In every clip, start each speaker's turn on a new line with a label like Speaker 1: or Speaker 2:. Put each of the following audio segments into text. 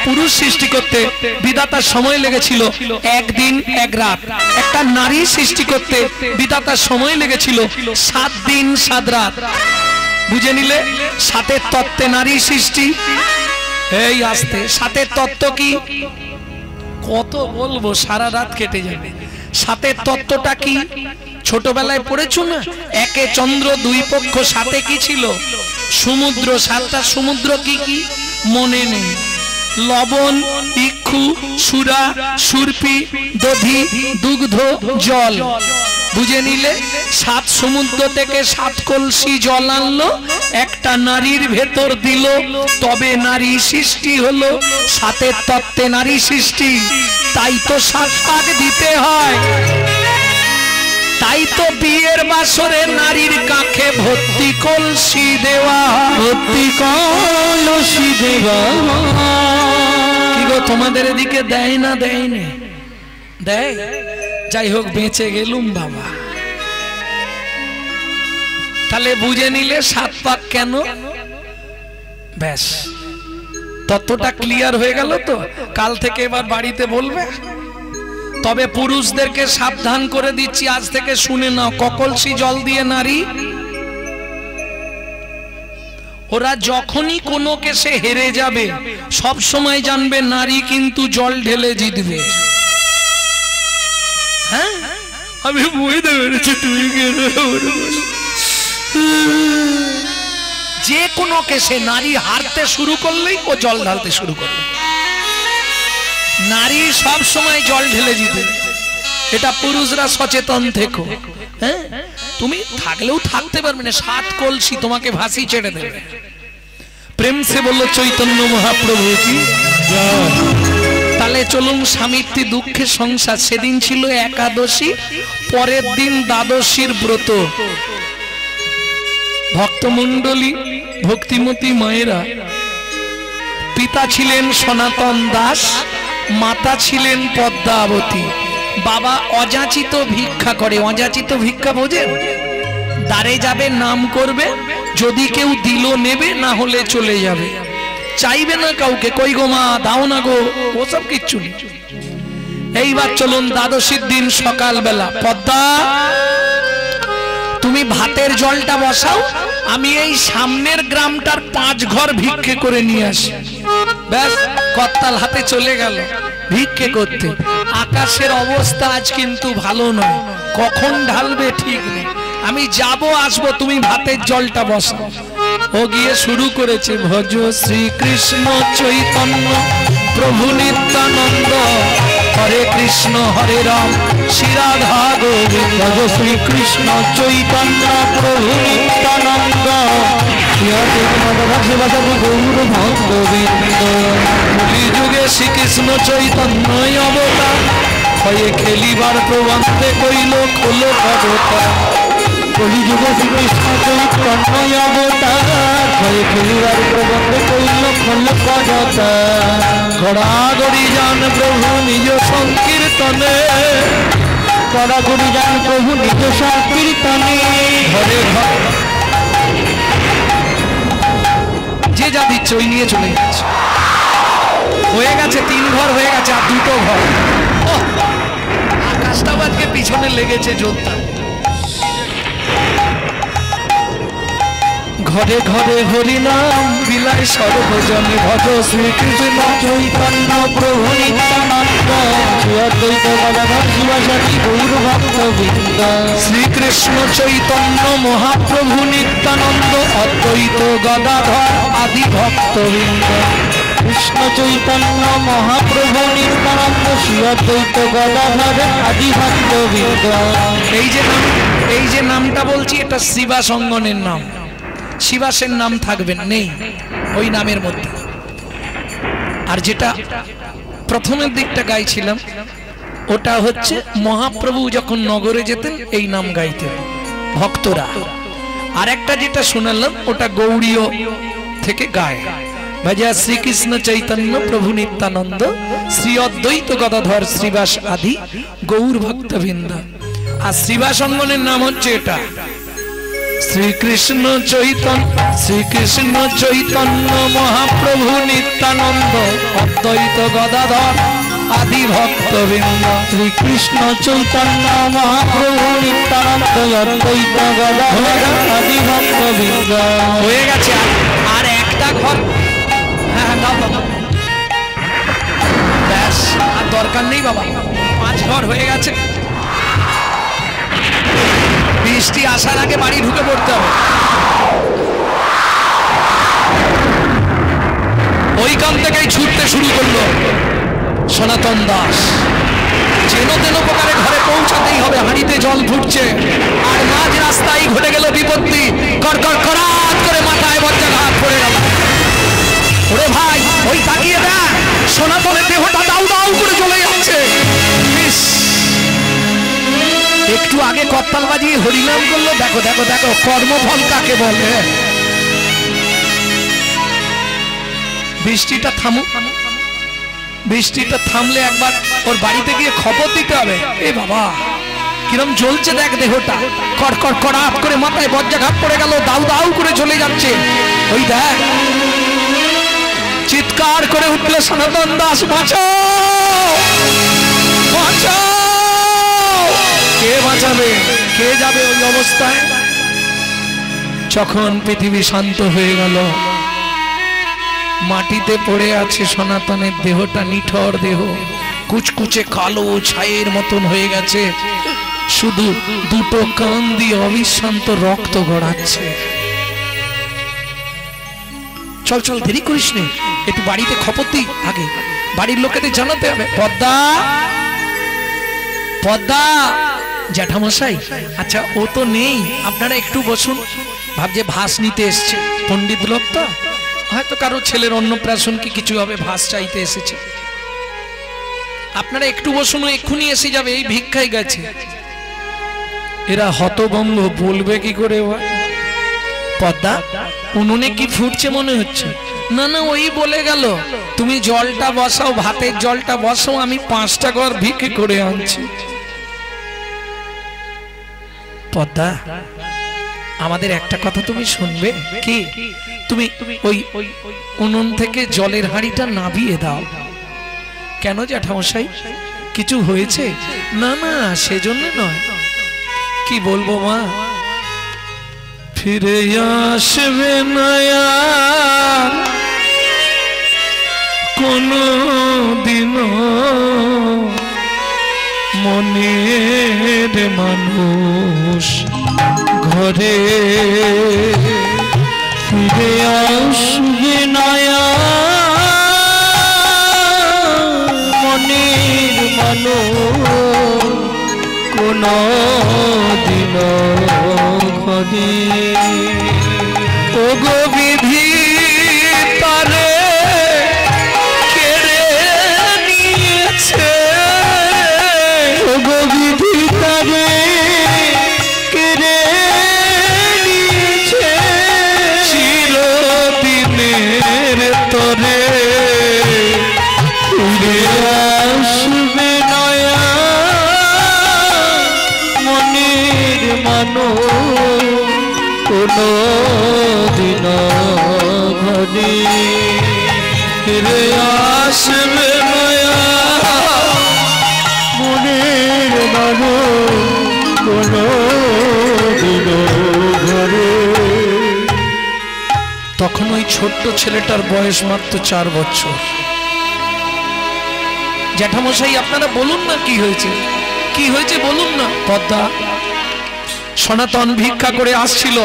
Speaker 1: পুরুষ সৃষ্টি করতে বিধাতার সময় লেগেছিল একদিন এক রাত, একটা নারী সৃষ্টি করতে বিধাতার সময় লেগেছিল 7 দিন 7 রাত। বুঝে নিলে 7 তত্ত্বে নারী সৃষ্টি। এই আসতে 7 তত্ত্ব কি, কত বলবো, সারা রাত কেটে যাবে। 7 তত্ত্বটা কি ছোটবেলায় পড়েছো না? একে চন্দ্র, 2 পক্ষ, 7 কি ছিল? সমুদ্র। 7টা সমুদ্র কি কি মনে নেই। লবণ, ইক্ষু, সুরা, সুরপি, দধি, দুগ্ধ, জল। বুঝে নিলে 7 সমুদ্র থেকে 7 কলসি জল আনলো, একটা নারীর ভেতর দিল, তবে নারী সৃষ্টি হলো। 7 তত্ত্বে নারী সৃষ্টি। তাই তো 7 ভাগ দিতে হয়। তাই তো বিয়ের বাসরে নারীর কাঁখে ভর্তি কলসি দেওয়া, ভর্তি কলসি দেওয়া। কি গো তোমাদের এদিকে দেয় না? দেয়নি? দেয়। যাই হোক, বেঁচে গেলুম বাবা। তাহলে বুঝে নিলে 7 পাক কেন। ব্যাস, ততটা ক্লিয়ার হয়ে গেল তো। কাল থেকে এবার বাড়িতে বলবে। তবে পুরুষদেরকে সাবধান করে দিচ্ছি, আজ থেকে শুনে নাও, ককলসি জল দিয়ে নারী, ওরা যখনই কোনো কেসে হেরে যাবে সব সময় জানবে নারী কিন্তু জল ঢেলে জিতবে। হ্যাঁ, আমি বুঝতে পেরেছি তুমি যে কোনো কেসে নারী হারতে শুরু করলেই ও জল ঢালতে শুরু করবে। নারী সব সময় জল ঢেলে জিতে। এটা পুরুষরা সচেতন থেকো। হ্যাঁ, তুমি থাকলেও থাকতে পারবে না, 7 কলসি তোমাকে ভাসি ছেড়ে দেবে। প্রেম সে বলল চৈতন্য মহাপ্রভু কি। তাহলে চলুন স্বামী স্ত্রী দুঃখের সংসার। সেদিন ছিল একাদশী, পরের দিন দ্বাদশীর ব্রত। ভক্তমণ্ডলী, ভক্তিমতী মায়েরা, পিতা ছিলেন সনাতন দাস, মাতা ছিলেন পদ্মাবতী। বাবা অযাচিত ভিক্ষা করে। অযাচিত ভিক্ষা বোঝেন? দ্বারে যাবে, নাম করবে, যদি কেউ দিল নেবে, না হলে চলে যাবে, চাইবে না কাউকে, কই গো মা দাও না গো, ওসব কিচ্ছু নেই। এইবার চলুন দ্বাদশীর দিন সকালবেলা, পদ্মা তুমি ভাতের জলটা বসাও, আমি এই সামনের গ্রামটার 5 ঘর ভিক্ষে করে নিয়ে আসি। ব্যাস, কর্তাল হাতে চলে গেল ভিক্ষে করতে। আকাশের অবস্থা আজ কিন্তু ভালো নয়, কখন ঢালবে ঠিক নেই। আমি যাব আসবো, তুমি ভাতের জলটা বসাও। ও গিয়ে শুরু করেছে, ভজ শ্রীকৃষ্ণ চৈতন্য প্রভু নিত্যানন্দ, হরে কৃষ্ণ হরে রাম শ্রী রাধা গোবিন্দ। ভজ শ্রীকৃষ্ণ চৈতন্য প্রভু নিত্যানন্দ, গৌর ভক্তবৃন্দ। কলিযুগে শ্রীকৃষ্ণ চৈতন্য অবতার, হয়ে খেলিবার প্রবন্ধে কইল খোলো পদতা। কলিযুগে শ্রীকৃষ্ণ চৈতন্য অবতার, হয়ে খেলিবার প্রবন্ধে কইল খোলো পদতা। গড়াগড়ি যান প্রভু নিজ সংকীর্তনে, গড়াগড়ি যান প্রভু নিজ সংকীর্তনে। ঘরে ঘর যে যা দিচ্ছে ওই নিয়ে চলে যাচ্ছে। হয়ে গেছে 3 ঘর হয়ে গেছে, আর 2টো ঘর। আকাশটাও আজকে পিছনে লেগেছে জোরদার। ঘরে ঘরে হরিনাম বিলায় সর্বজনে, ভজ শ্রীকৃষ্ণ চৈতন্য প্রভু নিত্যানন্দ, অদ্বৈত গদাধর শিবাসাদী গৌর ভক্তবৃন্দ। শ্রীকৃষ্ণ চৈতন্য মহাপ্রভু নিত্যানন্দ, অদ্বৈত গদাধর আদি ভক্তবৃন্দ। কৃষ্ণ চৈতন্য মহাপ্রভু নিত্যানন্দ, শ্রী অদ্বৈত গদাধর আদি ভক্তবৃন্দ। এই যে নামটা বলছি, এটা শিবাস অঙ্গনের নাম। শিবাসের নাম থাকবেন নেই ওই নামের মধ্যে। আর যেটা প্রথমের দিকটা গাইছিলাম, ওটা হচ্ছে মহাপ্রভু যখন নগরে যেতেন এই নাম গাইতেন ভক্তরা। আর একটা যেটা শোনালাম ওটা গৌড়ীয় থেকে গায়, ভজা শ্রীকৃষ্ণ চৈতন্য প্রভু নিত্যানন্দ, শ্রী অদ্বৈত গদাধর শ্রীবাস আদি গৌর ভক্তবৃন্দ। আর শ্রীবাস অঙ্গনের নাম হচ্ছে এটা। শ্রীকৃষ্ণ চৈতন্য মহাপ্রভু নিত্যানন্দ অদ্বৈত গদাধর আদি ভক্তবৃন্দ।
Speaker 2: শ্রীকৃষ্ণ চৈতন্য মহাপ্রভু নিত্যানন্দ অদ্বৈত গদাধর আদি ভক্তবৃন্দ।
Speaker 1: হয়ে গেছে, আর একটা ঘর। হ্যাঁ দাও বাবা, ব্যাস আর দরকার নেই বাবা, 5 ঘর হয়ে গেছে। বৃষ্টি আসার আগে বাড়ি ঢুকে পড়তে হবে। ওইখান থেকেই ছুটতে শুরু করলো সনাতন দাস। যেন তেন প্রকারে ঘরে পৌঁছাতেই হবে, হাঁড়িতে জল ফুটছে, আর মাঝ রাস্তায় ঘটে গেল বিপত্তি। কড়কড় কড়াত করে মাথায় বজ্রাঘাত পড়ে গেল। ওরে ভাই, ওই তাকিয়ে দেখ, সনাতনের দেহটা দাউ দাউ করে চলে যাচ্ছে। একটু আগে করতাল বাজিয়ে হরিনাম করলো, দেখো দেখো দেখো কর্মফল কাকে বলে। বৃষ্টিটা থামুক, বৃষ্টিটা থামলে একবার ওর বাড়িতে গিয়ে খবর দিতে হবে। এ বাবা কিরম জ্বলছে দেখ দেহটা, কড়কড় কড়াপ করে মাথায় বজ্রাঘাত পড়ে গেল, দাউ দাউ করে চলে যাচ্ছে। ওই দেখ, চিৎকার করে উঠলো সনাতন দাস, বাঁচাও বাঁচাও। কে বাঁচাবে, কে যাবে ওই অবস্থায়? যখন পৃথিবী শান্ত হয়ে গেল, মাটিতে পড়ে আছে সনাতনের দেহটা, নিঠর দেহ, কুচকুচে কালো ছায়ের মতন হয়ে গেছে, শুধু দুটো কান দিয়ে অবিশ্রান্ত রক্ত গড়াচ্ছে। চল চল, দেরি করিস নে, একটু বাড়িতে খবর দিই, আগে বাড়ির লোকেদের জানাতে হবে। পদ্মা পদ্মা, জ্যাঠামশাই, আচ্ছা ও তো নেই, আপনারা একটু বসুন। ভাবছে ভাস নিতে এসছে, পণ্ডিত লোক তো, হয়তো কারো ছেলের অন্নপ্রাশন কি কিছু হবে, ভাস চাইতে এসেছে। আপনারা একটু বসুন, এক্ষুনি এসে যাবে, এই ভিক্ষায় গেছে। এরা হতভম্ব, বলবে কি করে? পদ্মা, উনুনে কি ফুটছে মনে হচ্ছে? না না, ওই বলে গেল তুমি জলটা বসাও, ভাতের জলটা বসাও, আমি 5টা ঘর ভিক্ষে করে আনছি। পদ্মা, আমাদের একটা কথা তুমি শুনবে কি? তুমি ওই উনুন থেকে জলের হাঁড়িটা নাবিয়ে দাও। কেন জ্যাঠামশাই, কিছু হয়েছে? না না, সেজন্য নয়। কি বলবো মা, ফিরে আসবে না কোনো দিনও মনের মানুষ ঘরে,
Speaker 2: ফিরে আসবে না মনের মানুষ কোনো দিন ঘরে।
Speaker 1: ও গো বিধি তারে কেড়ে নিয়েছে,
Speaker 2: ও গো বিধি তারে কেড়ে নিয়েছে,
Speaker 1: চিরদিনের তরে
Speaker 2: ফিরে আসবে নয়া মনের মানুষ কোনো দিন ঘরে।
Speaker 1: ফিরে আসবে নয়া
Speaker 2: মনের মানুষ কোনো দিন ঘরে।
Speaker 1: তখন ওই ছোট্ট ছেলেটার বয়স মাত্র 4 বছর। জ্যাঠামশাই, আপনারা বলুন না কি হয়েছে, কি হয়েছে বলুন না। পদ্মা, সনাতন ভিক্ষা করে আসছিল,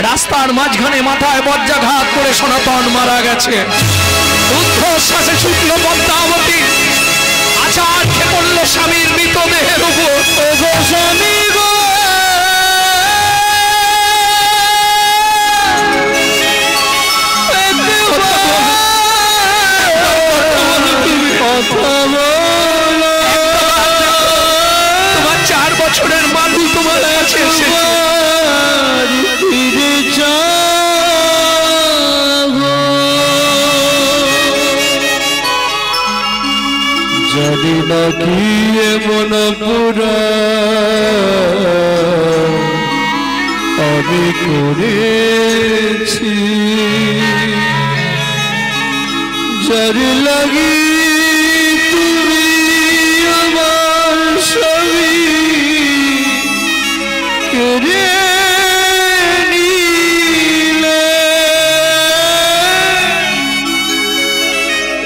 Speaker 1: রাস্তার মাঝখানে মাথায় বজ্রাঘাত করে সনাতন মারা গেছে। ঊর্ধ্বশ্বাসে ছুটল পদ্মাবতী, আছাড় খেয়ে পড়ল স্বামীর মৃতদেহের উপর। ও গো স্বামী গো, তোমার 4 বছরের মানুষ তোমার কাছে এসেছে,
Speaker 2: ফিরে যাবো। জানি না কি এমন পুরা আমি করেছি যার লাগি তুমি আমার সবই কেড়ে নিলে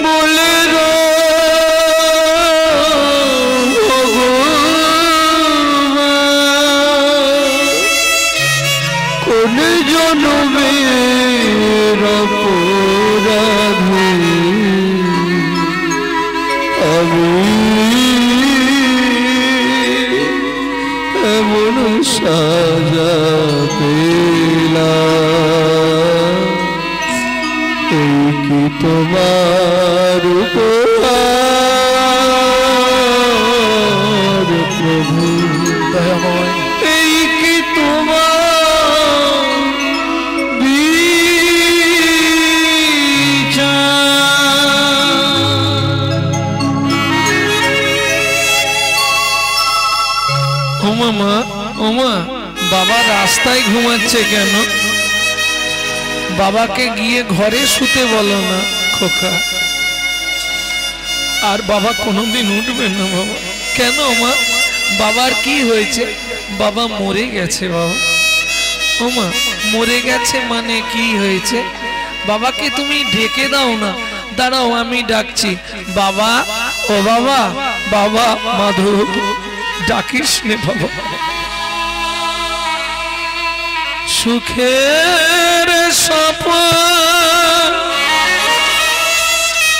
Speaker 2: বলে গো কোন জনমের অপরাধে আমি এমন সাজা পেলাম এই কি তোমার উপহার প্রভু দয়াময় এই কি তোমার
Speaker 1: ওমা ওমা বাবা রাস্তায় ঘুমাচ্ছে কেন? বাবাকে গিয়ে ঘরে শুতে বলো না খোকা। আর বাবা কোনোদিন উঠবে না বাবা। কেন মা? বাবার কি হয়েছে? বাবা মরে গেছে বাবা। ওমা মরে গেছে মানে কি হয়েছে? বাবাকে তুমি ডেকে দাও না। দাঁড়াও আমি ডাকছি। বাবা, ও বাবা, বাবা মাধব, ডাকিস নে বাবা। সুখের স্বপ্ন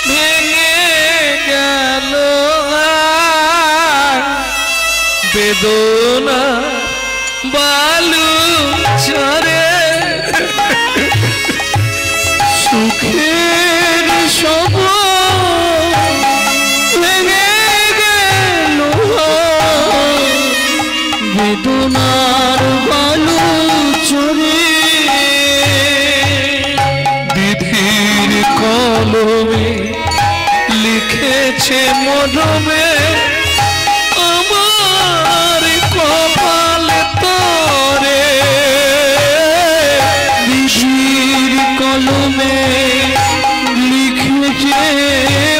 Speaker 1: ভেঙে গেল বেদনা বালু চরে।
Speaker 2: সুখের স্বপ্ন ভেঙে গেল বেদনার বালু চরে।
Speaker 1: বিধির কলমে লিখেছে মরমে আমার কপাল তরে।
Speaker 2: বিধির কলমে লিখেছে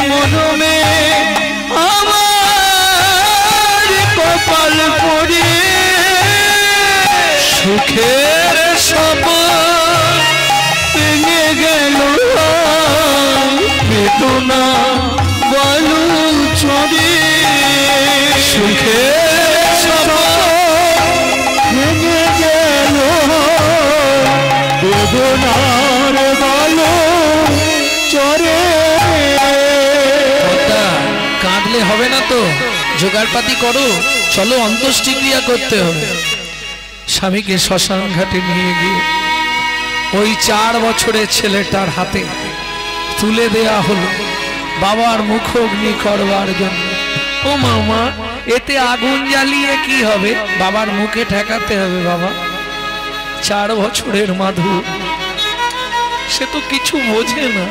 Speaker 2: মরমে আমার কপাল পরে।
Speaker 1: সুখের স্বপ্ন
Speaker 2: ভেঙে গেল বেদনা বালু চরে।
Speaker 1: সুখের স্বপ্ন
Speaker 2: ভেঙে গেল বেদনার বালু চরে।
Speaker 1: কাঁদলে হবে না তো, জোগাড়পাতি করো, চলো অন্ত্যেষ্টিক্রিয়া করতে হবে। স্বামীকে শ্মশান ঘাটে নিয়ে গিয়ে ওই 4 বছরের ছেলেটার হাতে তুলে দেয়া হলো বাবার মুখগ্নি করবার জন্য। ও মামা, এতে আগুন জ্বালিয়ে কি হবে? বাবার মুখে ঠেকাতে হবে বাবা। 4 বছরের মাধু, সে তো কিছু বোঝে না,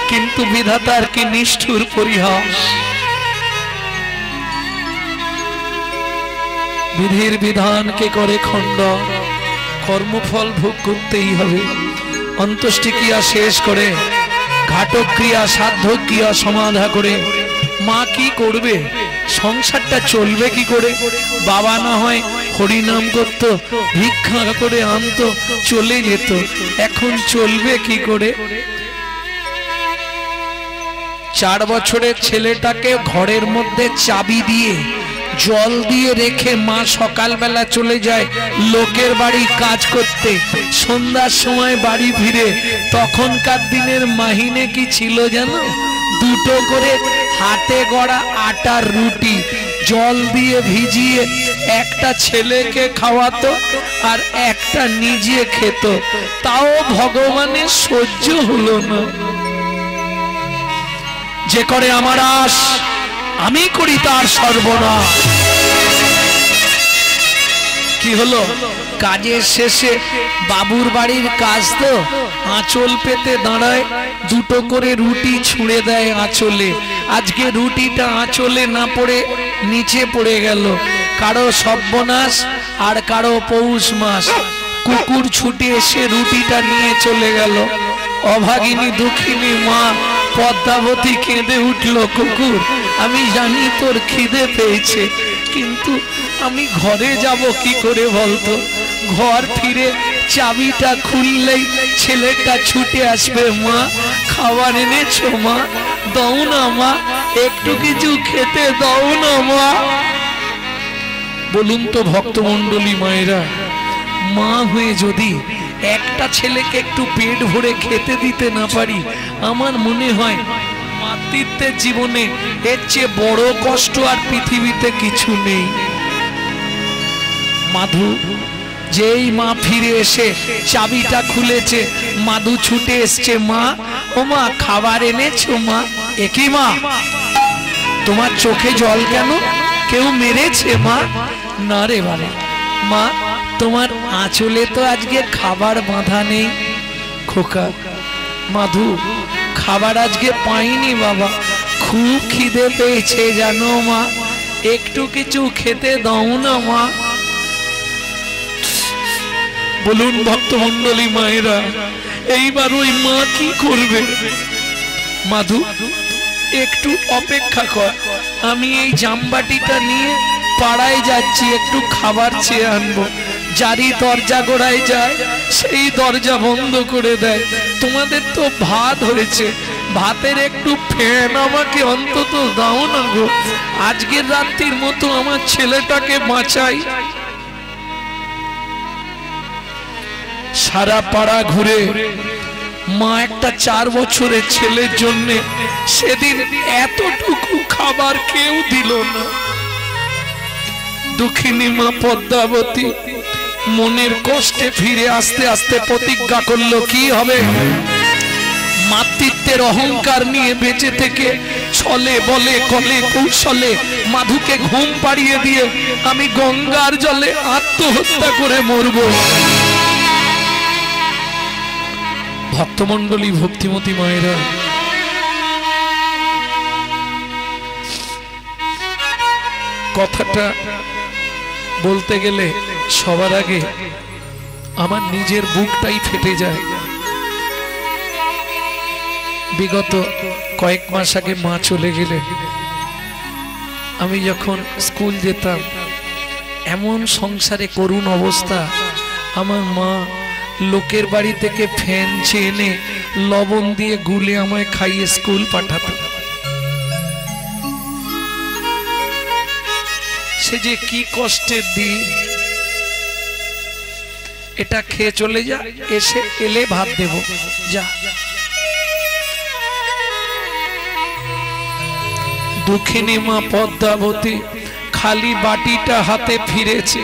Speaker 1: কিন্তু বিধাতার কি নিষ্ঠুর পরিহাস। বিধির বিধানকে করে খণ্ডন, কর্মফল ভোগ করতেই হবে। অন্ত্যেষ্টিক্রিয়া শেষ করে ঘাটক্রিয়া সাধ্যক্রিয়া সমাধা করে মা কি করবে? সংসারটা চলবে কি করে? বাবা না হয় হরিনাম করতো, ভিক্ষা করে আনতো, চলে যেত। এখন চলবে কি করে? 4 বছরের ছেলেটাকে ঘরের মধ্যে চাবি দিয়ে জল দিয়ে রেখে মা সকালবেলা চলে যায় লোকের বাড়ি কাজ করতে। সন্ধ্যার সময় বাড়ি ফিরে। তখনকার দিনের মাহিনে কি ছিল জানো? 2টো করে হাতে গড়া আটার রুটি জল দিয়ে ভিজিয়ে একটা ছেলেকে খাওয়াতো আর একটা নিজে খেত। তাও ভগবানের সহ্য হলো না। যে করে আমার আশ, আমি করি তার সর্বনাশ। কি হলো? কাজের শেষে বাবুর বাড়ির কাজ তো, আঁচল পেতে দাঁড়ায়, 2টো করে রুটি ছুঁড়ে দেয় আঁচলে। আজকে রুটিটা আঁচলে না পড়ে নিচে পড়ে গেল। কারো সর্বনাশ আর কারো পৌষ মাস। কুকুর ছুটে এসে রুটিটা নিয়ে চলে গেল। অভাগিনী দুঃখিনী মা পদ্মাবতী কেঁদে উঠল, কুকুর আমি জানি তোর খিদে পেয়েছে, কিন্তু আমি ঘরে যাব কি করে বলতো? ঘর ফিরে চাবিটা খুললেই ছেলেটা ছুটে আসবে, মা খাবার এনেছো মা, দাও না মা, একটু কিছু খেতে দাও না মা। বলুন তো ভক্তমণ্ডলী মায়েরা, মা হয়ে যদি একটা ছেলেকে একটু পেট ভরে খেতে দিতে না পারি, আমার মনে হয় মাতৃত্বের জীবনে এর চেয়ে বড় কষ্ট আর পৃথিবীতে কিছু নেই। মাধু যেই মা ফিরে এসে চাবিটা খুলেছে, মাধু ছুটে এসছে, মা ও মা খাবার এনেছো মা। একই মা, তোমার চোখে জল কেন? কেউ মেরেছে মা? না রে বাবা। মা তোমার আঁচলে তো আজকে খাবার বাঁধা নেই। খোকা, মাধু খাবার আজকে পাইনি বাবা, খুব খিদে পেয়েছে জানো মা, একটু কিছু খেতে দাও না মা। বলুন ভক্তমণ্ডলী মায়েরা, এইবার ওই মা কি করবে? মাধু একটু অপেক্ষা কর, আমি এই জামবাটিটা নিয়ে পাড়ায় যাচ্ছি, একটু খাবার চেয়ে আনবো। যারই দরজা গোড়ায় যায় সেই দরজা বন্ধ করে দেয়। তোমাদের তো ভাত হয়েছে, ভাতের একটু ফ্যান আমাকে অন্তত দাও না গো, আজকের রাত্রির মতো আমার ছেলেটাকে বাঁচাই। সারা পাড়া ঘুরে মা একটা 4 বছরের ছেলের জন্য সেদিন এতটুকু খাবার কেউ দিল না। দুঃখিনী মা পদ্মাবতী মনের কষ্টে ফিরে আসতে আসতে প্রতিজ্ঞা করলো, কি হবে? মাতৃত্বের অহংকার নিয়ে বেঁচে থেকে ছলে বলে কলে কৌশলে মাধুকে ঘুম পাড়িয়ে দিয়ে আমি গঙ্গার জলে আত্মহত্যা করে মরব। ভক্তমণ্ডলী ভক্তিমতী মায়েরা, কথাটা বলতে গেলে সবার আগে আমার নিজের বুকটাই ফেটে যায়। বিগত কয়েক মাস আগে মা চলে গেলেন। আমি যখন স্কুল যেতাম, এমন সংসারে করুণ অবস্থা, আমার মা লোকের বাড়ি থেকে ফ্যান চেয়ে এনে লবণ দিয়ে গুলে আমায় খাইয়ে স্কুল পাঠাতো। সে যে কি কষ্টের দিন। এটা খেয়ে চলে যা, এসে এলে ভাত দেব, যা। দুঃখিনী মা পদ্মাবতী খালি বাটিটা হাতে ফিরেছে।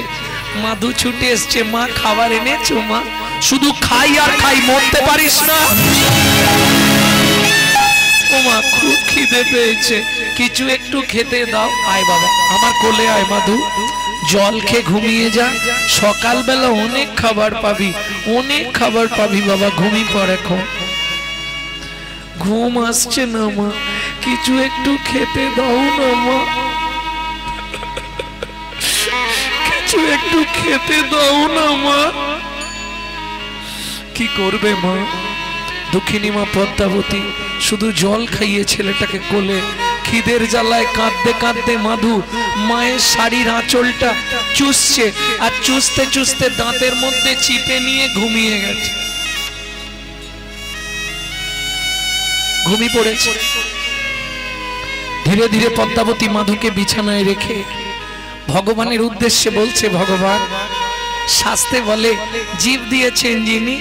Speaker 1: মাধু ছুটে এসছে, মা খাবার এনেছো মা? শুধু খাই আর খাই, মরতে পারিস না? ও মা খুব খিদে পেয়েছে, কিছু একটু খেতে দাও। আয় বাবা আমার কোলে আয় মাধু, জল খেয়ে ঘুমিয়ে যা, সকালবেলা অনেক খাবার পাবি, অনেক খাবার পাবি বাবা, ঘুমিয়ে পড় এখন। ঘুম আসছে না মা, কিছু একটু খেতে দাও না মা, কিছু একটু খেতে দাও না মা। কি করবে মা? দুঃখিনী মা পদ্মাবতী শুধু জল খাইয়ে ছেলেটাকে কোলে, খিদের জ্বালায় কাঁদতে কাঁদতে মাধু মায়ের শাড়ির আঁচলটা চুষছে, আর চুষতে চুষতে দাঁতের মধ্যে চিপে নিয়ে ঘুমিয়ে গেছে, ঘুমিয়ে পড়েছে। ধীরে ধীরে পদ্মাবতী মাধুকে বিছানায় রেখে ভগবানের উদ্দেশ্যে বলছে, ভগবান শাস্ত্রে বলে জীব দিয়েছেন যিনি,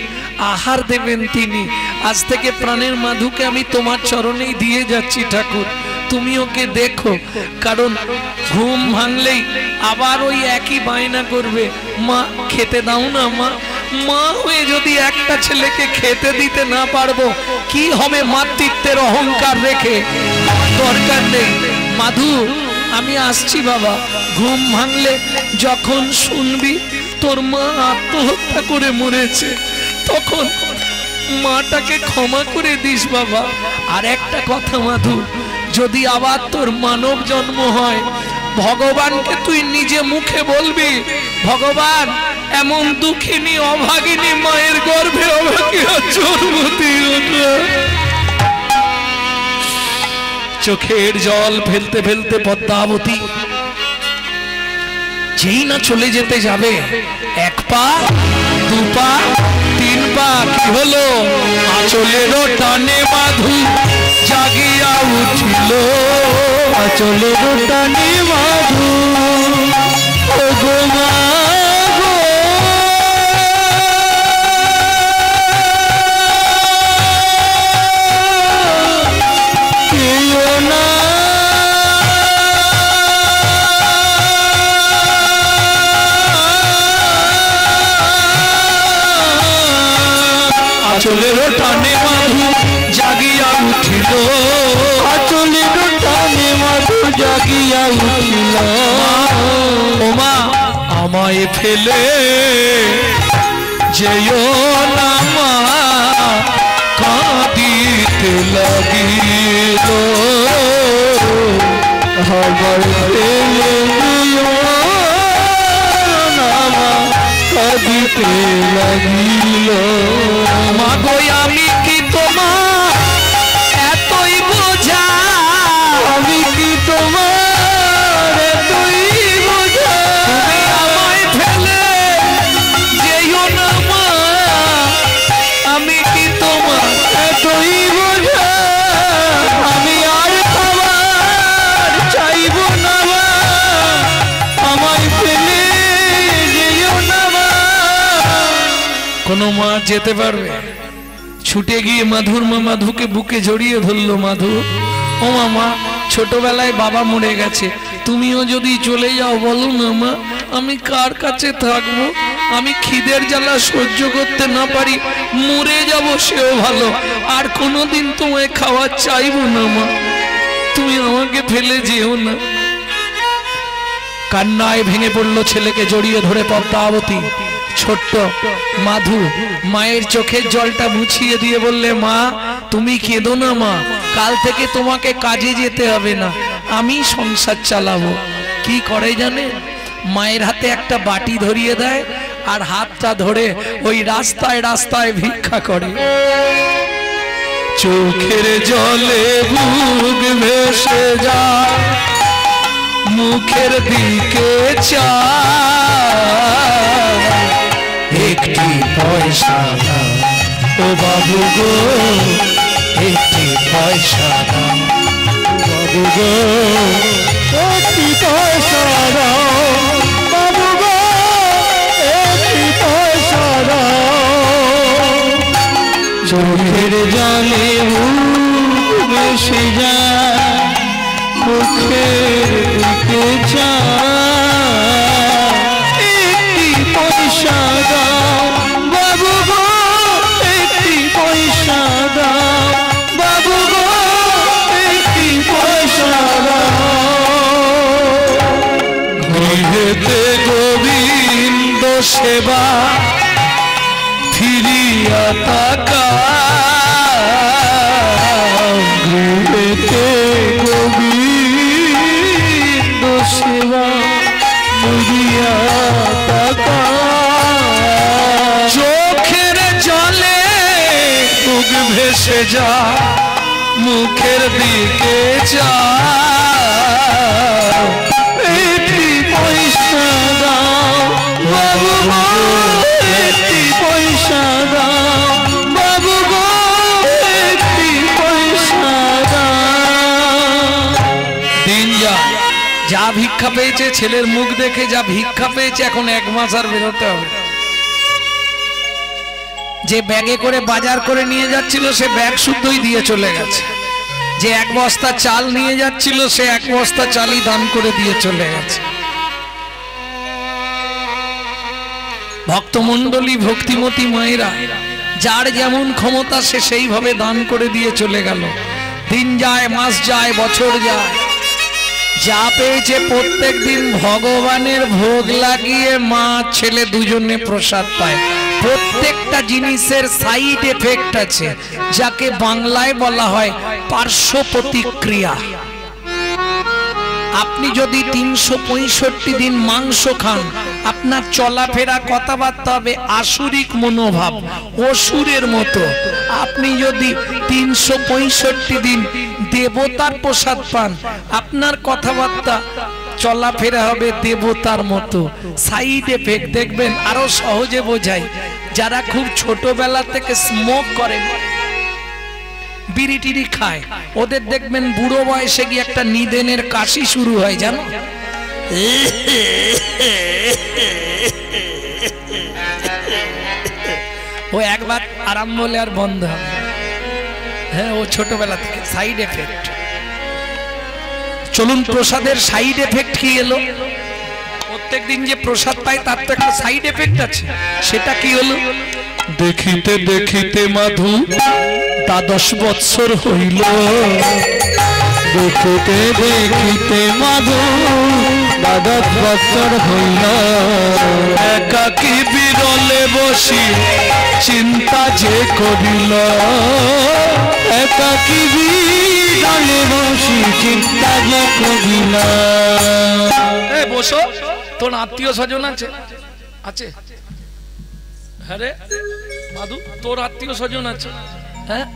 Speaker 1: আহার দেবেন তিনি। আজ থেকে প্রাণের মাধুকে আমি তোমার চরণেই দিয়ে যাচ্ছি ঠাকুর, তুমি ওকে দেখো। কারণ ঘুম ভাঙলেই আবার ওই একই বায়না করবে, মা খেতে দাও না মা। মা হয়ে যদি একটা ছেলেকে খেতে দিতে না পারবো, কি হবে মাতৃত্বের অহংকার রেখে? দরকার নেই মাধু, আমি আসছি বাবা। ঘুম ভাঙলে যখন শুনবি তোর মা আত্মহত্যা করে মরেছে, তখন মাটাকে ক্ষমা করে দিস বাবা। আর একটা কথা মাধু, যদি আবার তোর মানব জন্ম হয়, ভগবানকে তুই নিজে মুখে বলবি, ভগবান এমন দুঃখিনী অভাগিনী মায়ের গর্ভে আমাকে জন্ম দিও না। চোখের জল ফেলতে ফেলতে পদ্মাবতী যেই না চলে যেতে যাবে, এক পা দু পা তিন পা, কি হলো? আঁচলের টানে মাধু জাগিয়া উঠিল,
Speaker 2: আঁচলের টানে মাধু ও গো মা গো, কেও না
Speaker 1: আঁচলের টানে মাধু জাগিয়া উঠিল,
Speaker 2: আঁচলের টানে মাধু জাগিয়া উঠিল।
Speaker 1: ও মা আমায় ফেলে যেও না মা, কাঁদিতে লাগিল,
Speaker 2: আমার ফেলে যেও না মা, কাঁদিতে লাগিল।
Speaker 1: মা গো আমি কি তোমার এতই বোঝা,
Speaker 2: আমি কি তোমার এতই বোঝা,
Speaker 1: তুমি আমায় ফেলে যেও না মা, আমি কি তোমার
Speaker 2: এতই বোঝা, আমি আর খাবার চাইব না মা, আমায় ফেলে যেও না মা।
Speaker 1: কোনো মা যেতে পারবে? ছুটে গিয়ে মাধুর মা মাধুকে বুকে জড়িয়ে ধরলো। মাধু, ও মামা, ছোটবেলায় বাবা মরে গেছে, তুমিও যদি চলে যাও বলো না মা, আমি কার কাছে থাকবো? আমি খিদের জ্বালা সহ্য করতে না পারি, মরে যাব সেও ভালো, আর কোনোদিন তোমায় খাওয়া চাইবো না মা, তুমি আমাকে ফেলে যেও না। কান্নায় ভেঙে পড়লো ছেলেকে জড়িয়ে ধরে পদ্মাবতী। ছোট্ট মাধু মায়ের চোখের জলটা মুছিয়ে দিয়ে বললে, মা তুমি কেঁদো না মা, কাল থেকে তোমাকে কাজে যেতে হবে না, আমি সংসার চালাবো। কি করে জানে? মায়ের হাতে একটা বাটি ধরিয়ে দেয় আর হাতটা ধরে ওই রাস্তায় রাস্তায় ভিক্ষা করে। চোখের জলে বুক ভেসে যায়, মুখের দিকে চায়, একটি পয়সা দাও ও বাবু গো, একটি পয়সা দাও
Speaker 2: বাবু গো, একটি পয়সা দাও বাবু গো, একটি পয়সা দাও। চোখের জলে বুক ভেসে যায়, মুখের দিকে চায়, একটি পয়সা দাও বাবু গো, একটি পয়সা দাও বাবু গো, একটি পয়সা দাও।
Speaker 1: গৃহেতে গোবিন্দ সেবা ফিরিয়া তাকাও,
Speaker 2: গৃহেতে গোবিন্দ সেবা ফিরিয়া তাকাও।
Speaker 1: চোখের জলে বুক ভেসে যা, মুখের দিকে যাও,
Speaker 2: একটি পয়সা দাও বাবু গো, একটি পয়সা দাও বাবু গো, একটি পয়সা দাও।
Speaker 1: দিন যা ভিক্ষা পেয়েছে, ছেলের মুখ দেখে যা ভিক্ষা পেয়েছে, এখন 1 মাস আর বেরোতে হবে। যে ব্যাগে করে বাজার করে নিয়ে যাচ্ছিল সে ব্যাগ শুদ্ধই দিয়ে চলে গেছে, যে 1 বস্তা চাল নিয়ে যাচ্ছিল সে 1 বস্তা চালই দান করে দিয়ে চলে গেছে। ভক্তমণ্ডলী ভক্তিমতী মায়েরা যার যেমন ক্ষমতা সে সেইভাবে দান করে দিয়ে চলে গেল। দিন যায়, মাস যায়, বছর যায়, যা পেয়েছে প্রত্যেক দিন ভগবানের ভোগ লাগিয়ে মা ছেলে দুজনে প্রসাদ পায়। প্রত্যেকটা জিনিসের সাইড এফেক্ট আছে, যাকে বাংলায় বলা হয় পার্শ্ব প্রতিক্রিয়া। আপনি যদি 365 দিন মাংস খান, আপনার চলাফেরা কথাবার্তা হবে আসুরিক মনোভাব, অসুরের মতো। আপনি যদি 365 দিন দেবতার প্রসাদ পান, আপনার কথাবার্তা চলাফেরা হবে দেবতার মতো। সাইড এফেক্ট দেখবেন আরো সহজে বোঝাই। যারা খুব ছোটবেলা থেকে স্মোক করে, বিড়ি টিড়ি খায়, ওদের দেখবেন বুড়ো বয়সে গিয়ে একটা নিদেনের কাশি শুরু হয়, জানো? ও একবার আরম্ভ হলে আর বন্ধ হবে। হ্যাঁ, ও ছোটবেলা থেকে সাইড এফেক্ট। চলুন প্রসাদের সাইড এফেক্ট কি এলো। প্রত্যেকদিন যে প্রসাদ পাই তার তো একটা সাইড এফেক্ট আছে, সেটা কি হলো? দেখিতে দেখিতে মাধু 10 বৎসর হইল,
Speaker 2: দেখিতে দেখিতে মাধু 10 বৎসর হইল।
Speaker 1: একাকী বিরলে বসি চিন্তা যে করিল,
Speaker 2: একাকী বিরলে বসি চিন্তা যে করিল।
Speaker 1: এই বসো, তোর আত্মীয় স্বজন আছে? আছে? হ্যাঁ রে মাধু, তোর আত্মীয় স্বজন আছে? হ্যাঁ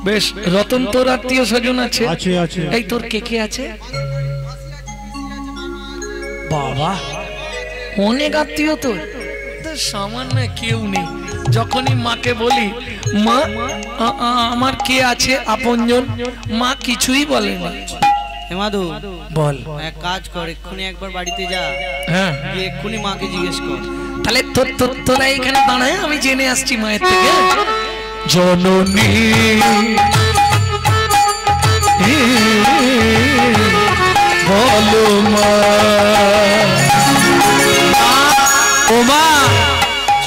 Speaker 1: বেশ। রতন, তোর আত্মীয় স্বজন আছে?
Speaker 2: আছে আছে।
Speaker 1: এই তোর কে কে আছে? বাবা, অনেক আত্মীয় তোর। সামান্য কেউ নেই। যখনই মাকে বলি মা আমার কে আছে আপনজন, মা কিছুই বলে না।
Speaker 3: মাধু
Speaker 1: বল,
Speaker 3: এক কাজ কর, এক্ষুনি একবার বাড়িতে যা,
Speaker 1: হ্যাঁ
Speaker 3: গিয়ে এক্ষুনি মাকে জিজ্ঞেস কর।
Speaker 1: তাহলে তোরা এখানে দাঁড়ায়, আমি জেনে আসছি মায়ের থেকে। জননী বলো মা, ও মা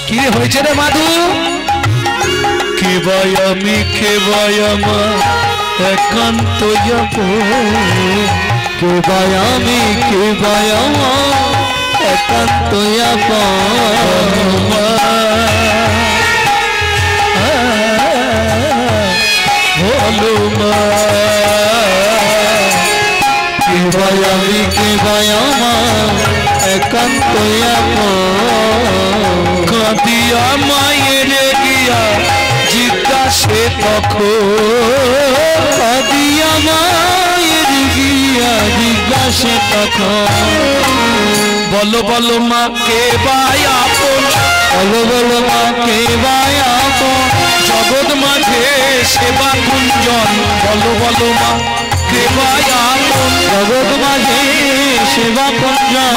Speaker 1: কি হয়েছে রে মাধু? কে ভাই আমি, কে ভাই আমার একান্ত যাব,
Speaker 2: কে ভাই আমি, কে ভাই আমার একান্ত যাব।
Speaker 1: বলো মা,
Speaker 2: কে ভাই আমি, কে ভাই আমার একান্ত যাব।
Speaker 1: কাঁদিয়া মায়ের গিয়া জিজ্ঞাসে তখন,
Speaker 2: কাঁদিয়া মায়ের গিয়া জিজ্ঞাসে তখন।
Speaker 1: বলো বলো মা কে ভাই আপন,
Speaker 2: বলো বলো মা কে ভাই আপন,
Speaker 1: জগৎ মাঝে সেবা কুঞ্জন। বলো বলো মা কে ভাই আপন,
Speaker 2: জগৎ মাঝে সেবা কুঞ্জন।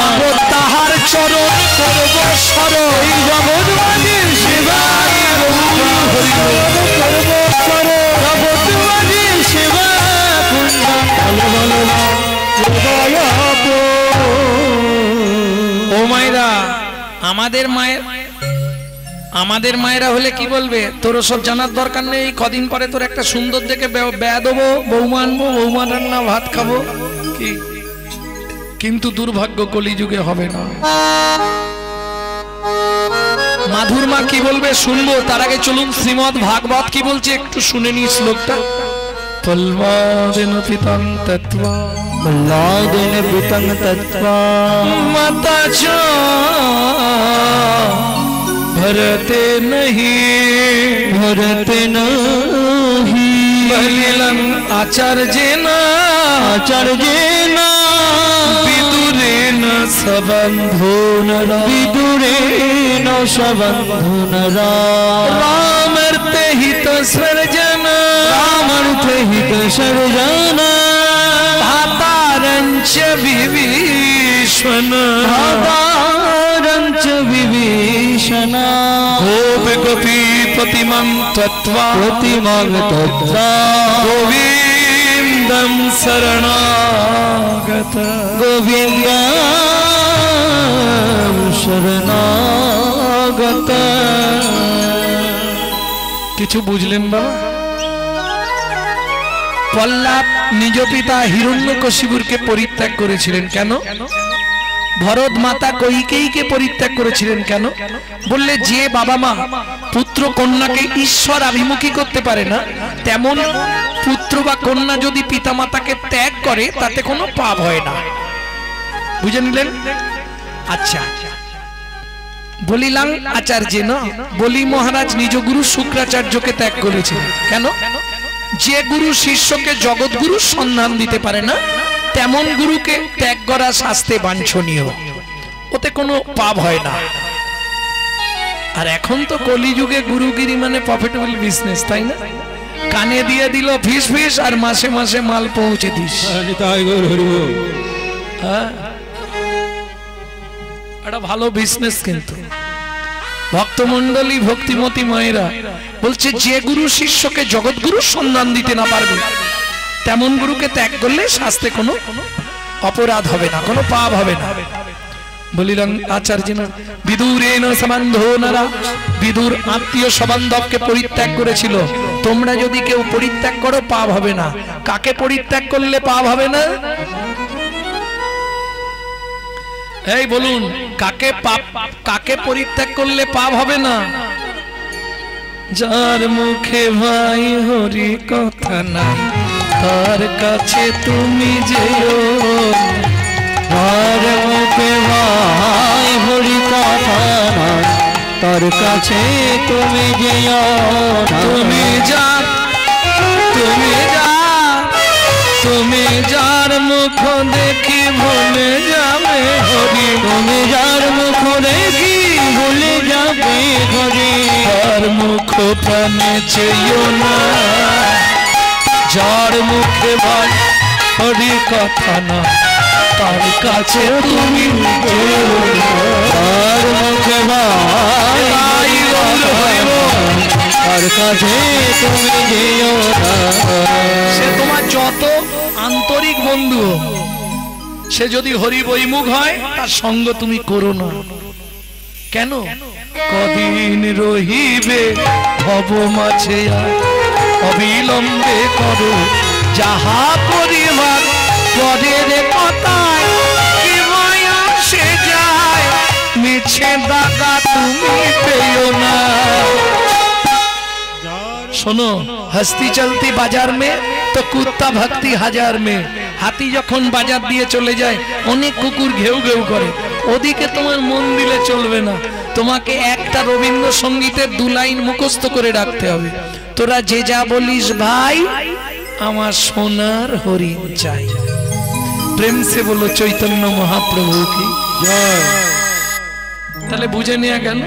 Speaker 1: তাহার চরণ করব স্মরণ,
Speaker 2: এই জগৎ মাঝে সেবা জগৎ মাঝে সেবা কুঞ্জন। বলো বলো মা কে ভাই আপন।
Speaker 1: ও মায়েরা, আমাদের মায়েরা হলে কি বলবে? তোর সব জানার দরকার নেই। কদিন পরে তোর একটা সুন্দর দেখে ব্যা দেবো, বৌমা আনবো, বৌমা রান্না ভাত খাবো। কি কিন্তু দুর্ভাগ্য কলিযুগে হবে না। মাধুর মা কি বলবে শুনবো, তার আগে চলুন শ্রীমদ ভাগবত কি বলছে একটু শুনে নি শ্লোকটা। তল্মাদেন পিতাং তত্ত্বা,
Speaker 2: প্রহ্লাদেন পিতং তত্ত্বা,
Speaker 1: মাতা চ ভরতে নহি,
Speaker 2: ভরতে নহি।
Speaker 1: বলিলং আচার্যেন,
Speaker 2: আচার্যেন
Speaker 1: বিদুরেণ সবন্ধুনরা,
Speaker 2: বিদুরেণ সবন্ধুনরা।
Speaker 1: রামর্তে হিত সর্জন,
Speaker 2: রামার্থে হিত সর্জন।
Speaker 1: ভাতারঞ্চ বিভীষণ,
Speaker 2: ভাতারঞ্চ বিভীষণ।
Speaker 1: গোপ গোপীপতিমং তত্ত্বা,
Speaker 2: প্রতিমং তত্ত্বা,
Speaker 1: গোবিন্দং শরণাগত,
Speaker 2: গোবিন্দং শরণাগত।
Speaker 1: কিছু বুঝলেন বাবা? প্রহ্লাদ নিজ পিতা হিরণ্যকশিপুরকে পরিত্যাগ করেছিলেন কেন? ভরত মাতা কৈকেয়ীকে পরিত্যাগ করেছিলেন কেন? বললে যে বাবা মা পুত্র কন্যাকে ঈশ্বর আভিমুখী করতে পারে না, তেমন পুত্র বা কন্যা যদি পিতা মাতাকে ত্যাগ করে তাতে কোনো পাপ হয় না। বুঝে নিলেন? আচ্ছা, বলিলাম আচার্য না, বলি মহারাজ নিজ গুরু শুক্রাচার্যকে ত্যাগ করেছিলেন। কেন? যে গুরু শিষ্যকে জগৎগুরু সন্ধান দিতে পারে না, তেমন গুরুকে ত্যাগ করা শাস্তে বাঞ্ছনীয়, ওতে কোনো পাপ হয় না। আর এখন তো কলিযুগে গুরুগিরি মানে প্রফিটেবল বিজনেস, তাই না? কানে দিয়ে দিল ফিস ফিস আর মাসে মাসে মাল পৌঁছে দিস। এটা ভালো বিজনেস। কিন্তু ভক্তমন্ডলী ভক্তিমতী মায়েরা বলছে, যে গুরু শিষ্যকে জগৎগুরু সন্ধান দিতে না পারবে, তেমন গুরুকে ত্যাগ করলে শাস্তে কোনো অপরাধ হবে না, কোনো পাপ হবে না। বলিলাম আচার্য বিদুরেন সম্বন্ধো নরা, বিদুর আত্মীয় সবান্ধবকে পরিত্যাগ করেছিল। তোমরা যদি কেউ পরিত্যাগ করো পাপ হবে না। কাকে পরিত্যাগ করলে পাপ হবে না? এই বলুন, কাকে পরিত্যাগ করলে পাপ হবে না? যার মুখে ভাই হরি কথা নাই, তার কাছে তুমি যেও।
Speaker 2: তার মুখে ভাই হরি কথা নাই, তার কাছে তুমি যেও।
Speaker 1: তুমি যার মুখ দেখি ভুলে যাবে হরি,
Speaker 2: তুমি যার মুখ দেখি ভুলে যাবে হরি।
Speaker 1: তার মুখ প্রাণে চেয়েও না, যার মুখে ভাই হরি কথা না, তার কাছে তুমি যেও।
Speaker 2: তার মুখে ভাই তার কাছে তুমি যেও।
Speaker 1: সে তোমার যত আন্তরিক বন্ধু, সে যদি হরি বৈমুখ হয়, তার সঙ্গ তুমি করো না। কেন? কদিন রহিবে ভব মাঝে, অবিলম্বে করো যাহা করিবার, পরের কথায় কি মায়া সে যায়, মিছে দাগা তুমি পেও না। শোনো, হস্তি চলতি বাজার মে তো কুত্তা ভক্তি হাজার মে। হাতি যখন বাজার দিয়ে চলে যায়, অনেক কুকুর ঘেউ ঘেউ করে, ওদিকে তোমার মন দিলে চলবে না। তোমাকে একটা রবীন্দ্রসঙ্গীতের 2 লাইন মুখস্থ করে রাখতে হবে। তোরা যে যা বলিস ভাই, আমার সোনার হরিণ চাই। প্রেম সে বলো চৈতন্য মহাপ্রভু কি জয়। তাহলে বুঝে নেওয়া গেল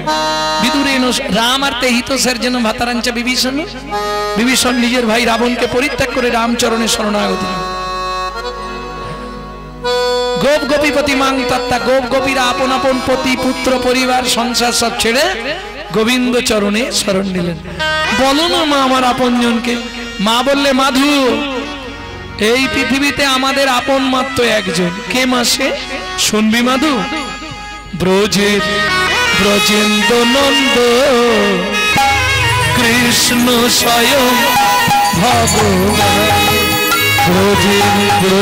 Speaker 1: বিদুরেন রাম আর তেহিত সর্জন ভাতারাঞ্চ বিভীষণ। বিভীষণ নিজের ভাই রাবণকে পরিত্যাগ করে রামচরণে শরণাগতি। গোপ গোপীপতি মাং তত্তা, গোপ গোপীরা আপন আপন পতি পুত্র পরিবার সংসার সব ছেড়ে গোবিন্দ চরণে শরণ নিলেন। বলো না মা আমার আপনজনকে। মা বললে, মাধু, এই পৃথিবীতে আমাদের আপন মাত্র একজন। কে মাসে? শুনবি মাধু? ব্রজেন্দ্র নন্দ কৃষ্ণ স্বয়ং ভগবান।
Speaker 2: ব্রজেন্দ্র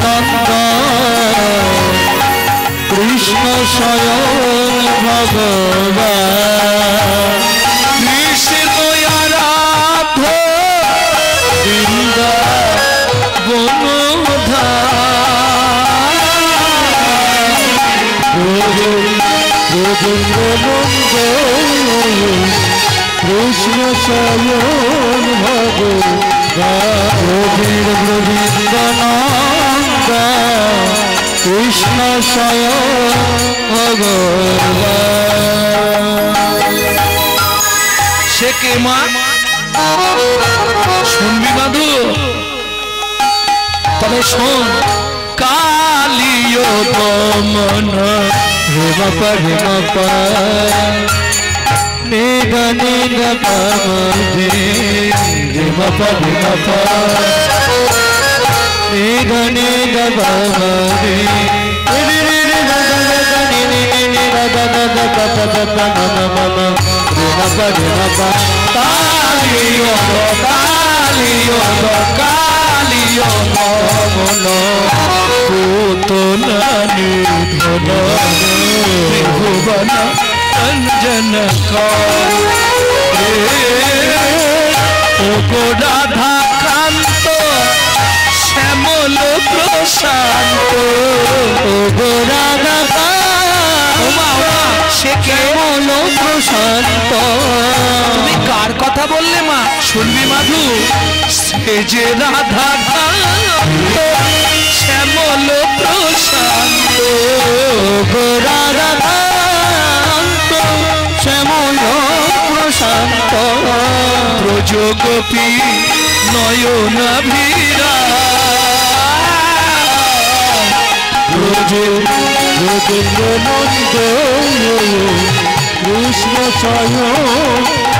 Speaker 2: নন্দ কৃষ্ণ স্বয়ং ভগবান।
Speaker 1: কৃষ্ণ আরাধ্য
Speaker 2: কৃষ্ণ স্বয়ং ভগবান। কৃষ্ণ স্বয়ং ভগবান।
Speaker 1: সে কে মা? শুনবি মাধু? তবে শোন। কালিয় দমন
Speaker 2: রেমপা রেমপা নিগ নিগ পমে রেমপা রেমপা নিগ নিগ পমে রেমপা রেমপা।
Speaker 1: কালিয় কালিয় কালিয় দমন পুতনা নিধন ত্রিভুবন রঞ্জন ও গো রাধা কান্ত শ্যামল প্রশান্ত সে কেমন প্রশান্ত। তুমি কার কথা বললে মা? শুনবি মাধু, সে যে রাধা শ্যামল প্রশান্ত
Speaker 2: শ্যামল প্রশান্ত
Speaker 1: প্রযোগপি নয়নাভিরা
Speaker 2: নন্দ কৃষ্ণ স্বয়ং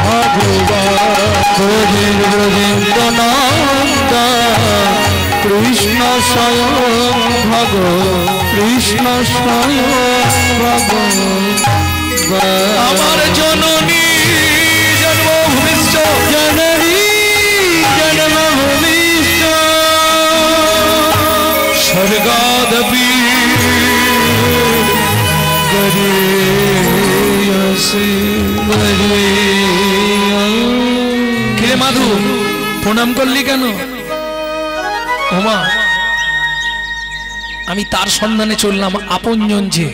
Speaker 2: ভগবান নন্দ কৃষ্ণ স্বয়ং কৃষ্ণ স্বয়ং ভগবান।
Speaker 1: আমার জননী জন্মভূমিষ্ঠ
Speaker 2: জননী জন্মভূমিষ্ঠ
Speaker 1: স্বর্গাদপি কে মাধু প্রণাম করলি কেন? ওমা আমি তার সন্ধানে চললাম আপনজন যে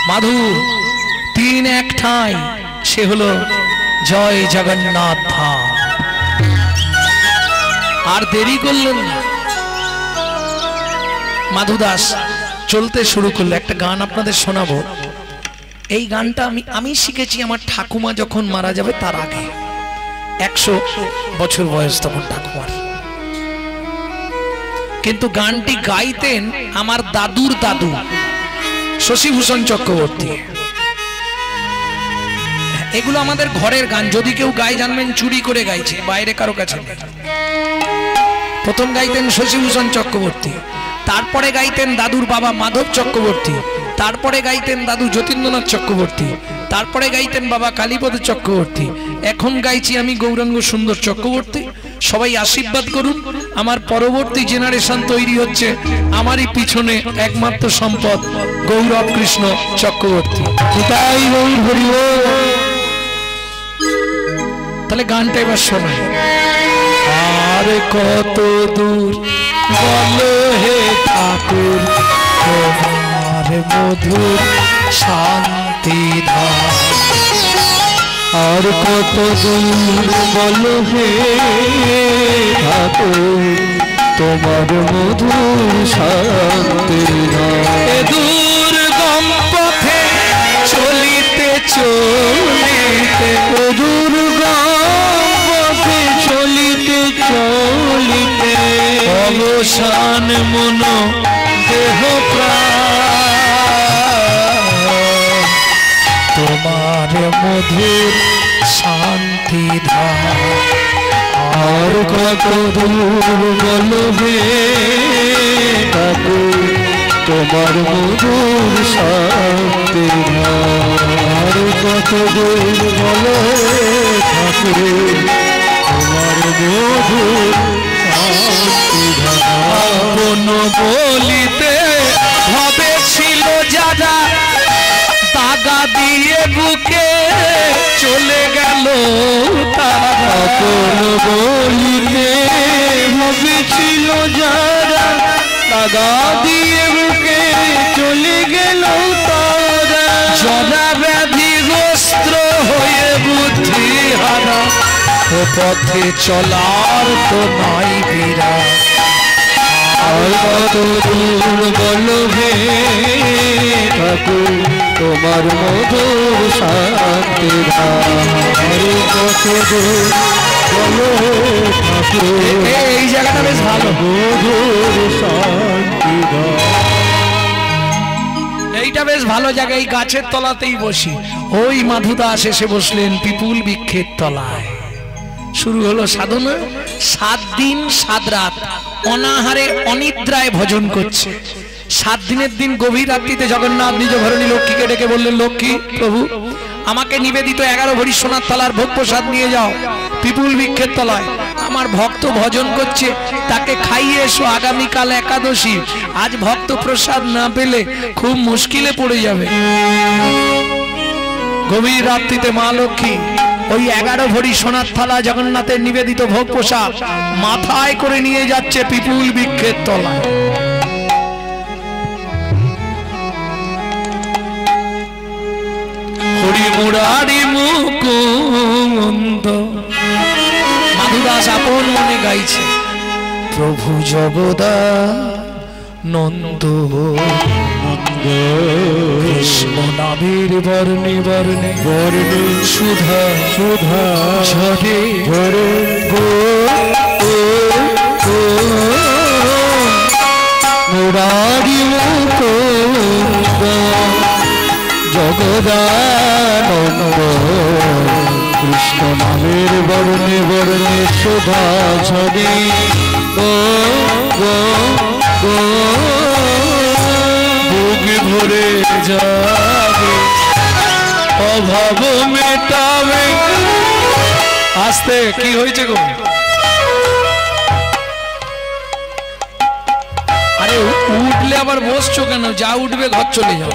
Speaker 1: মাধু তিন এক ঠাই, সে হলো জয় জগন্নাথ ধাম। আর দেরি করলেন না, মাধু দাস চলতে শুরু করলো। একটা গান আপনাদের শোনাবো। এই গানটা আমি শিখেছি আমার ঠাকুমা যখন মারা যাবে তার আগে, 100 বছর বয়স তখন ঠাকুমার। কিন্তু গানটি গাইতেন আমার দাদুর দাদু শশীভূষণ চক্রবর্তী। এগুলো আমাদের ঘরের গান, যদি কেউ গায় জানবেন চুরি করে গাইছে, বাইরে কারো কাছে। প্রথম গাইতেন শশীভূষণ চক্রবর্তী, তারপরে গাইতেন দাদুর বাবা মাধব চক্রবর্তী, তারপরে গাইতেন দাদু যতীন্দ্রনাথ চক্রবর্তী, তারপরে গাইতেন বাবা কালীপদ চক্রবর্তী, এখন গাইছি আমি গৌরাঙ্গ সুন্দর চক্রবর্তী। সবাই আশীর্বাদ করুন, আমার পরবর্তী জেনারেশন তৈরি হচ্ছে, আমারই পিছনে একমাত্র সম্পদ গৌরব কৃষ্ণ চক্রবর্তী। তাহলে গানটা এবার শোনাই। আর কত দূর বলো হে ঠাকুর তোমার মধুর শান্তি ধাম।
Speaker 2: আর কত দূর বলো হে ঠাকুর তোমার মধুর শান্তি ধাম।
Speaker 1: এ দুর্গম পথে চলিতে চলিতে
Speaker 2: দুর্গম পথে চলিতে চলিতে
Speaker 1: অবসান মন দেহ প্রাণ তোমার মধুর শান্তি ধাম।
Speaker 2: আর কত দূর বলো হে ঠাকুর তোমার মধুর শান্তি ধাম। আর কত দূর বলো হে ঠাকুর তোমার মধুর শান্তি ধাম।
Speaker 1: আপন বলিতে হবে ছিল যারা দাগা দিয়ে বুকে চলে গেল তারা।
Speaker 2: আপন বলিতে হবে ছিল যারা দাগা দিয়ে বুকে চলে গেল তারা।
Speaker 1: জরা ব্যাধিগ্রস্ত হয়ে বুদ্ধি হারা ও পথে চলার তো নাই বিরা।
Speaker 2: আর কত দূর বলো হে ঠাকুর তোমার মধুর শান্তি ধাম। আর কত দূর বলো হে ঠাকুর
Speaker 1: এই জায়গাটা বেশ ভালো,
Speaker 2: মধুর শান্তি ধাম।
Speaker 1: এইটা বেশ ভালো জায়গা, এই গাছের তলাতেই বসি। ওই মাধু দাস এসে বসলেন পিপুল বৃক্ষের তলায়। শুরু হলো সাধনা। 7 দিন 7 রাত অনাহারে অনিদ্রায় ভজন করছে। 7 দিনের দিন গভীর রাত্রিতে জগন্নাথ নিজ ঘরণী লক্ষ্মীকে ডেকে বললেন, লক্ষ্মী প্রভু আমাকে নিবেদিত 11 ভরি সোনার থালার ভোগ প্রসাদ নিয়ে যাও পিপুল বৃক্ষের তলায়। আমার ভক্ত ভজন করছে, তাকে খাইয়ে এসো, আগামীকাল একাদশী, আজ ভক্ত প্রসাদ না পেলে খুব মুশকিলে পড়ে যাবে। গভীর রাত্রিতে মা লক্ষ্মী ওই 11 ভরি সোনার থালা জগন্নাথের নিবেদিত ভোগ প্রসাদ মাথায় করে নিয়ে যাচ্ছে পিপুল বৃক্ষের তলায়। হরি মুরারি মুকুন্দ। মাধুদাস আপন মনে গাইছে প্রভু জগদানন্দ কৃষ্ণ নামের বর্ণে বর্ণে বর্ণে সুধা সুধা ঝরে ঝরে গো
Speaker 2: মুরারি মুকুন্দ জগদানন্দ কৃষ্ণ নামের বর্ণে বর্ণে শোভা ঝরে গো গো গো
Speaker 1: বুক ভরে যাবে অভাব মেটাবে। আস্তে কি হয়েছে গো? আরে উঠলে আবার বসছো কেন? যা উঠবে ঘর চলে যাও।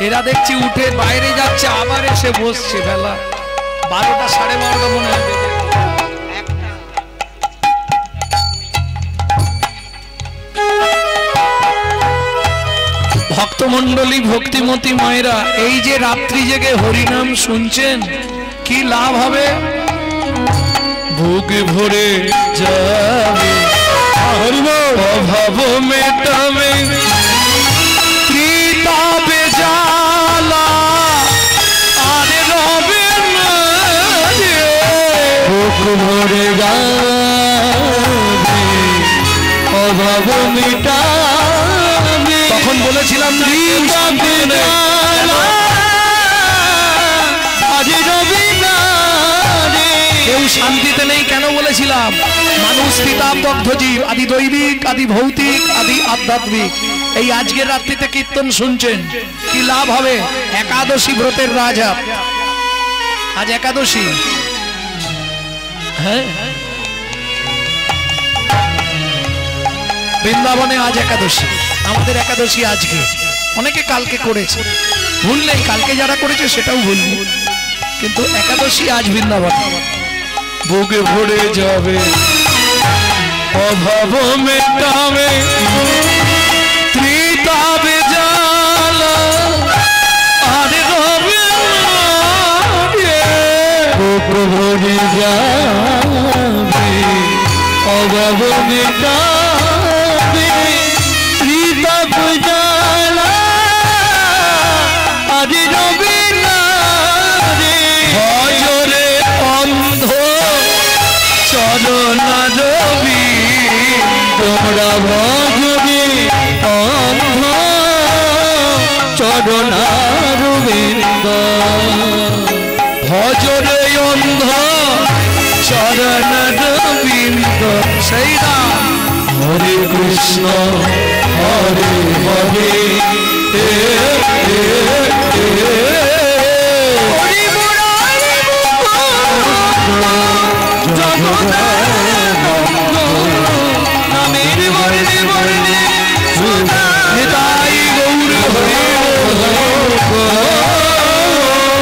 Speaker 1: এরা দেখছি উঠে বাইরে যাচ্ছে আবার এসে বসছে বেলা 12টা 12:30 মনে হবে। ভক্তমণ্ডলী ভক্তিমতী মায়েরা এই যে রাত্রি জেগে হরিনাম শুনছেন কি লাভ হবে? বুক ভরে যাবে অভাব মেটাবে ত্রিতাপে জ্বালা আর রবে না রে।
Speaker 2: বুক ভরে যাবে অভাব মিটাবে।
Speaker 1: তখন বলেছিলাম
Speaker 2: ত্রিতাপে জ্বালা আজ রবে না রে।
Speaker 1: কেউ শান্তিতে নেই কেন বলেছিলাম? মানুষ স্থিতাবদ্ধ জীব, আদি দৈবিক, আদি ভৌতিক, আদি আধ্যাত্মিক। এই আজকের রাত্রিতে কীর্তন শুনছেন কি লাভ হবে? একাদশী ব্রতের রাজা, আজ একাদশী। হ্যাঁ, বৃন্দাবনে আজ একাদশী। আমাদের একাদশী আজকে, অনেকে কালকে করেছে, ভুললেই কালকে যারা করেছে সেটাও ভুলবে, কিন্তু একাদশী আজ বৃন্দাবনে। বুকে ভরে যাবে অভাব মেটাবে ত্রিতাপে জ্বালা আর রবে না রে।
Speaker 2: বুক ভরে যাবে অভাব মিটাবে ত্রিতাপ জ্বালা আজ রবে না রে।
Speaker 1: ভজরে অন্ধ চরণারবি
Speaker 2: তোমরা ভজরে অন্ধ চরণারবিন্দ।
Speaker 1: ভজরে অন্ধ চরণারবিন্দ। সেই রাম
Speaker 2: হরে কৃষ্ণ হরে হরে
Speaker 1: হরি মুরারি মুকুন্দ নামের বর্ণে বর্ণে